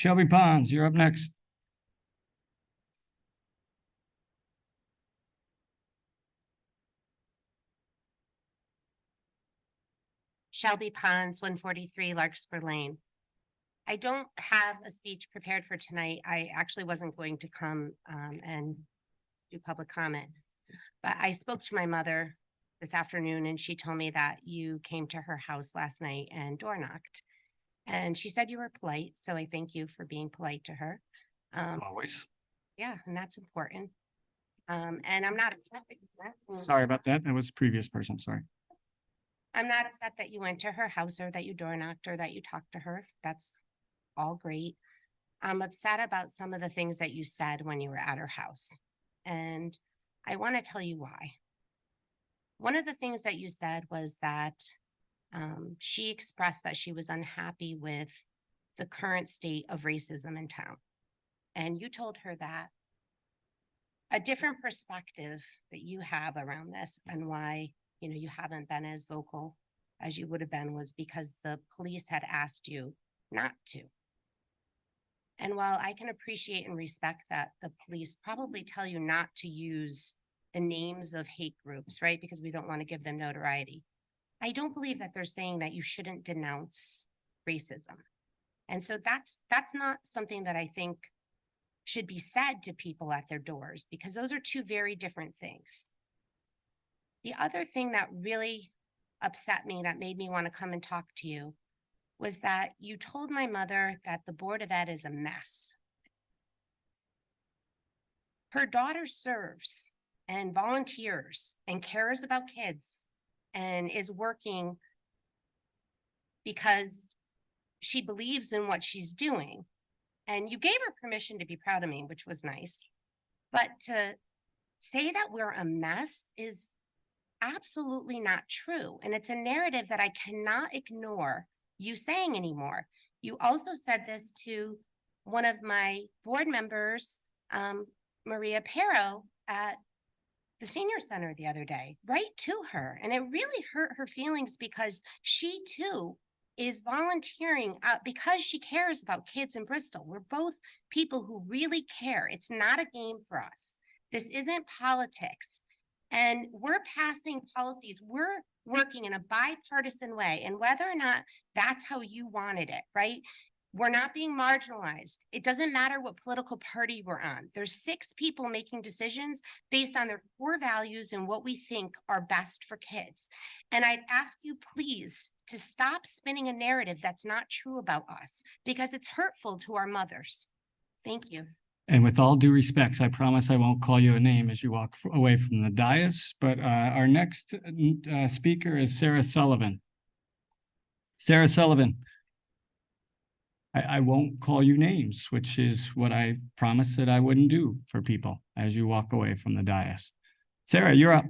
Shelby Pons, you're up next. Shelby Pons, 143 Larkspur Lane. I don't have a speech prepared for tonight. I actually wasn't going to come and do public comment, but I spoke to my mother this afternoon and she told me that you came to her house last night and door knocked. And she said you were polite, so I thank you for being polite to her. Always. Yeah, and that's important. And I'm not upset that you went. Sorry about that. That was the previous person. Sorry. I'm not upset that you went to her house or that you door knocked or that you talked to her. That's all great. I'm upset about some of the things that you said when you were at her house. And I want to tell you why. One of the things that you said was that she expressed that she was unhappy with the current state of racism in town. And you told her that a different perspective that you have around this and why, you haven't been as vocal as you would have been was because the police had asked you not to. And while I can appreciate and respect that the police probably tell you not to use the names of hate groups, right? Because we don't want to give them notoriety. I don't believe that they're saying that you shouldn't denounce racism. And so that's not something that I think should be said to people at their doors, because those are two very different things. The other thing that really upset me, that made me want to come and talk to you, was that you told my mother that the Board of Ed is a mess. Her daughter serves and volunteers and cares about kids and is working because she believes in what she's doing. And you gave her permission to be proud of me, which was nice. But to say that we're a mess is absolutely not true. And it's a narrative that I cannot ignore you saying anymore. You also said this to one of my board members, Maria Pero, at the senior center the other day, right to her. And it really hurt her feelings because she too is volunteering because she cares about kids in Bristol. We're both people who really care. It's not a game for us. This isn't politics. And we're passing policies. We're working in a bipartisan way. And whether or not that's how you wanted it, right? We're not being marginalized. It doesn't matter what political party we're on. There's 6 people making decisions based on their core values and what we think are best for kids. And I'd ask you please to stop spinning a narrative that's not true about us, because it's hurtful to our mothers. Thank you. And with all due respects, I promise I won't call you a name as you walk away from the dais. But our next speaker is Sarah Sullivan. Sarah Sullivan. I won't call you names, which is what I promised that I wouldn't do for people as you walk away from the dais. Sarah, you're up.